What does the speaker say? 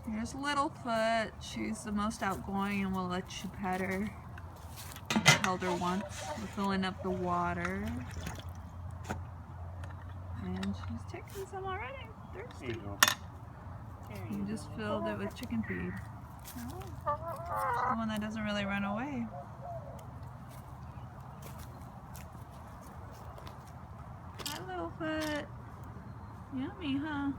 Here's Littlefoot. She's the most outgoing and will let you pet her. I held her once. We're filling up the water. And she's taking some already. Thirsty. There you go. You just filled it with chicken feed. Oh. She's the one that doesn't really run away. Hi, Littlefoot. Yummy, huh?